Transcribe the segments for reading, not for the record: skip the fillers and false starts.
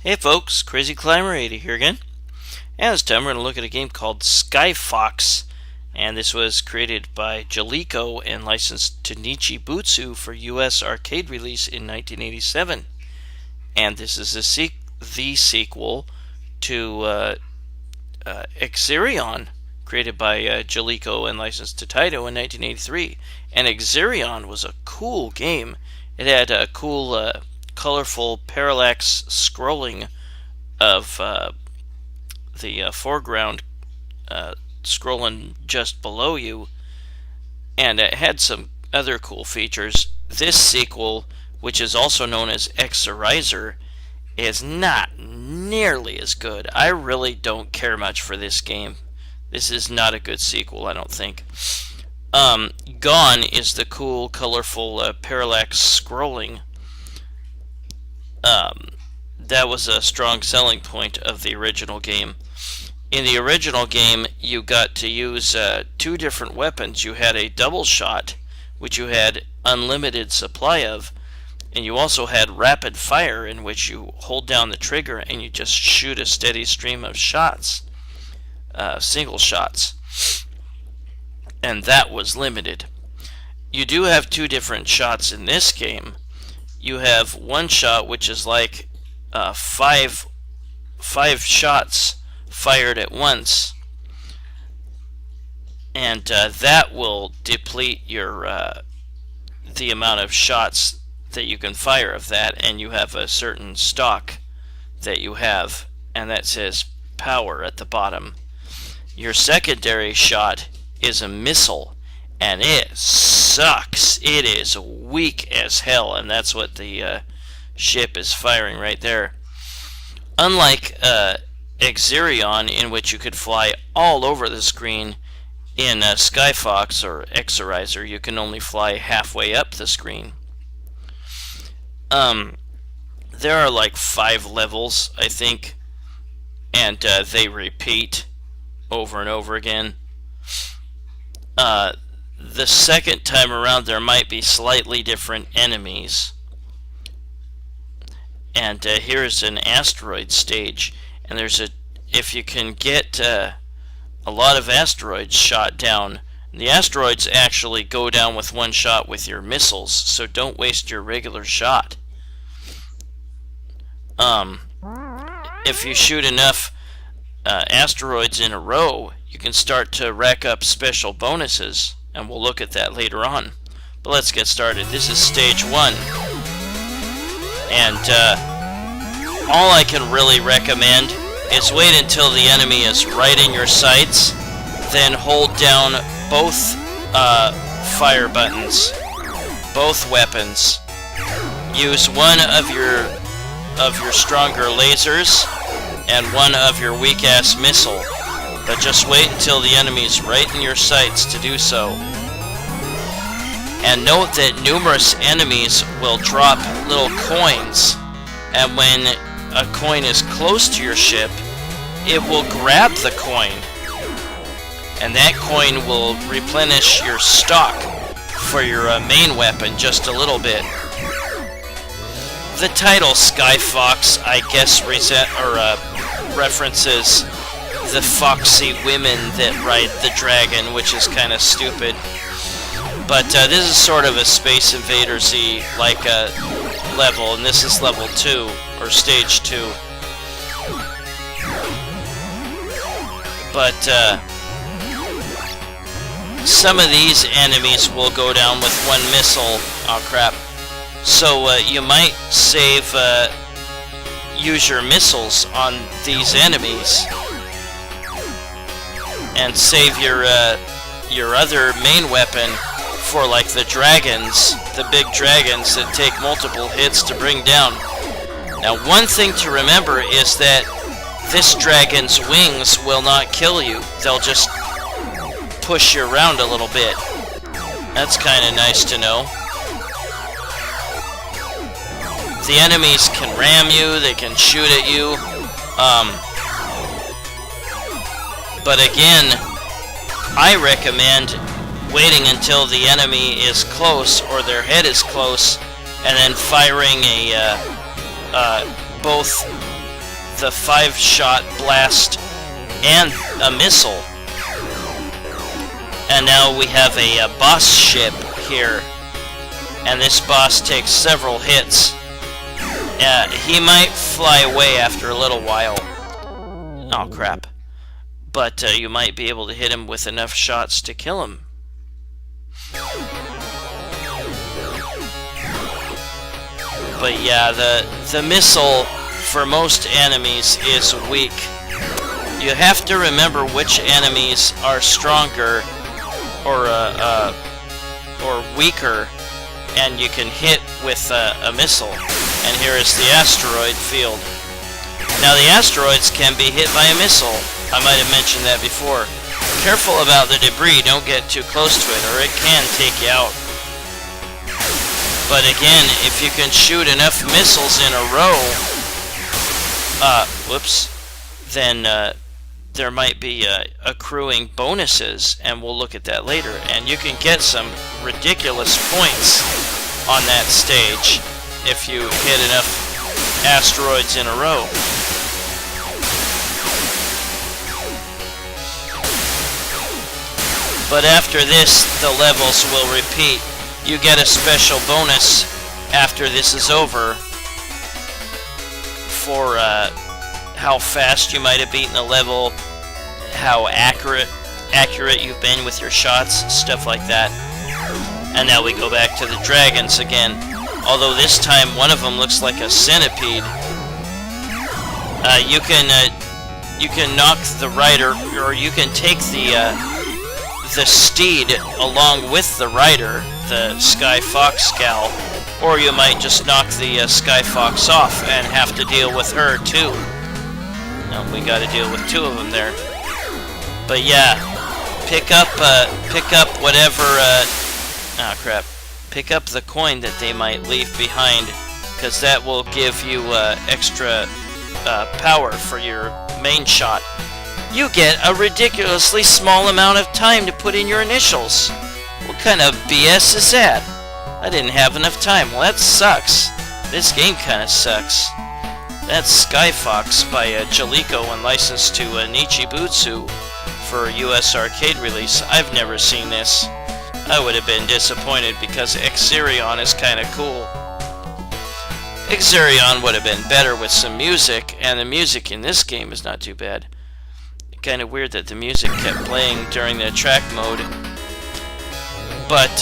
Hey folks, Crazy Climber 80 here again. And this time we're going to look at a game called Skyfox. And this was created by Jaleco and licensed to Nichibutsu for US arcade release in 1987. And this is the sequel to Exerion, created by Jaleco and licensed to Taito in 1983. And Exerion was a cool game. It had a cool colorful parallax scrolling of the foreground scrolling just below you, and it had some other cool features. This sequel, which is also known as Exerizer, is not nearly as good. I really don't care much for this game. This is not a good sequel, I don't think. Gone is the cool, colorful parallax scrolling. That was a strong selling point of the original game. In the original game, you got to use two different weapons. You had a double shot, which you had unlimited supply of, and you also had rapid fire, in which you hold down the trigger and you just shoot a steady stream of shots, single shots, and that was limited. You do have two different shots in this game. You have one shot which is like five shots fired at once, and that will deplete your the amount of shots that you can fire of that, and you have a certain stock that you have, and that says power at the bottom. Your secondary shot is a missile, and it sucks. It is weak as hell, and that's what the ship is firing right there. Unlike Exerion, in which you could fly all over the screen, in Skyfox or Exerizer you can only fly halfway up the screen. There are like 5 levels, I think, and they repeat over and over again. The second time around there might be slightly different enemies. And here's an asteroid stage, and if you can get a lot of asteroids shot down, the asteroids actually go down with one shot with your missiles, so don't waste your regular shot. If you shoot enough asteroids in a row, you can start to rack up special bonuses, and we'll look at that later on. But let's get started. This is stage 1, and all I can really recommend is wait until the enemy is right in your sights, then hold down both fire buttons, both weapons. Use one of your stronger lasers and one of your weak-ass missile, but just wait until the enemy's right in your sights to do so. And note that numerous enemies will drop little coins, and when a coin is close to your ship, it will grab the coin, and that coin will replenish your stock for your main weapon just a little bit. The title Skyfox, I guess, references the foxy women that ride the dragon, which is kind of stupid. But this is sort of a Space Invaders-y like level, and this is level 2 or stage 2. But some of these enemies will go down with one missile. Oh crap. So you might use your missiles on these enemies, and save your other main weapon for like the dragons, the big dragons that take multiple hits to bring down. Now, one thing to remember is that this dragon's wings will not kill you. They'll just push you around a little bit. That's kind of nice to know. The enemies can ram you, they can shoot at you. But again, I recommend waiting until the enemy is close, or their head is close, and then firing both the 5-shot blast and a missile. And now we have a boss ship here, and this boss takes several hits. He might fly away after a little while. Oh crap. But you might be able to hit him with enough shots to kill him. But yeah, the missile for most enemies is weak. You have to remember which enemies are stronger or weaker, and you can hit with a missile. And here is the asteroid field. Now the asteroids can be hit by a missile. I might have mentioned that before. Careful about the debris, don't get too close to it or it can take you out. But again, if you can shoot enough missiles in a row, then there might be accruing bonuses, and we'll look at that later. And you can get some ridiculous points on that stage if you hit enough asteroids in a row. But after this, the levels will repeat. You get a special bonus after this is over for how fast you might have beaten a level, how accurate you've been with your shots, stuff like that. And now we go back to the dragons again. Although this time one of them looks like a centipede. You can knock the rider, or you can take the steed along with the rider, the Sky Fox gal, or you might just knock the Sky Fox off and have to deal with her too. Now we got to deal with two of them there. But yeah, pick up whatever. Pick up the coin that they might leave behind, because that will give you extra power for your main shot. You get a ridiculously small amount of time to put in your initials. What kind of BS is that? I didn't have enough time. Well, that sucks. This game kind of sucks. That's Sky Fox by Jaleco and licensed to Nichibutsu for US arcade release. I've never seen this. I would have been disappointed because Exerion is kind of cool. Exerion would have been better with some music, and the music in this game is not too bad. Kind of weird that the music kept playing during the track mode. But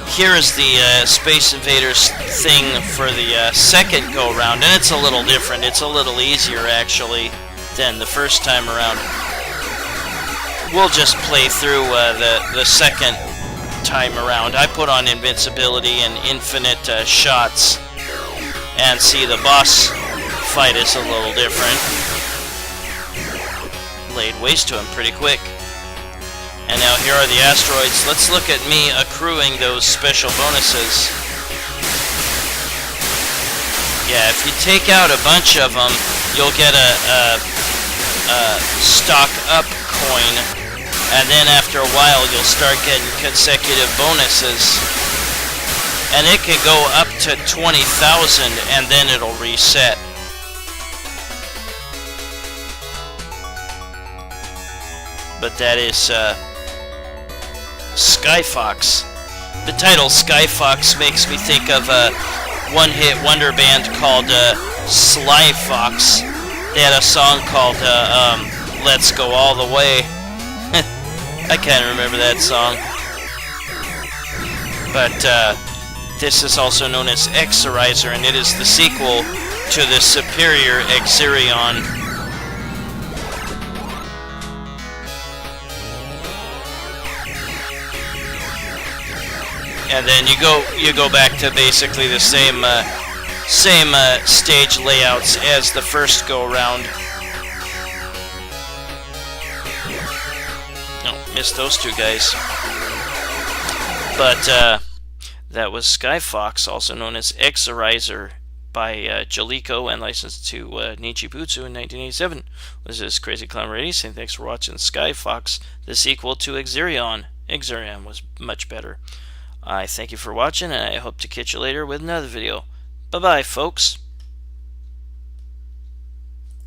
here is the Space Invaders thing for the second go round, and it's a little different. It's a little easier actually than the first time around. We'll just play through the second time around. I put on invincibility and infinite shots, and see, the boss fight is a little different. Laid waste to him pretty quick. And now here are the asteroids. Let's look at me accruing those special bonuses. Yeah, if you take out a bunch of them, you'll get a stock up coin, and then after a while you'll start getting consecutive bonuses. And it can go up to 20,000, and then it'll reset. But that is Sky Fox. The title Sky Fox makes me think of a one-hit wonder band called Sly Fox. They had a song called Let's Go All the Way. I can't remember that song. But this is also known as Exerizer, and it is the sequel to the superior Exerion. And then you go back to basically the same stage layouts as the first go round. Oh, missed those two guys. But that was Sky Fox, also known as Exerizer, by Jaleco and licensed to Nichibutsu in 1987. This is Crazy Clown Radio saying thanks for watching Sky Fox, the sequel to Exerion. Exerion was much better. I thank you for watching, and I hope to catch you later with another video. Bye-bye, folks.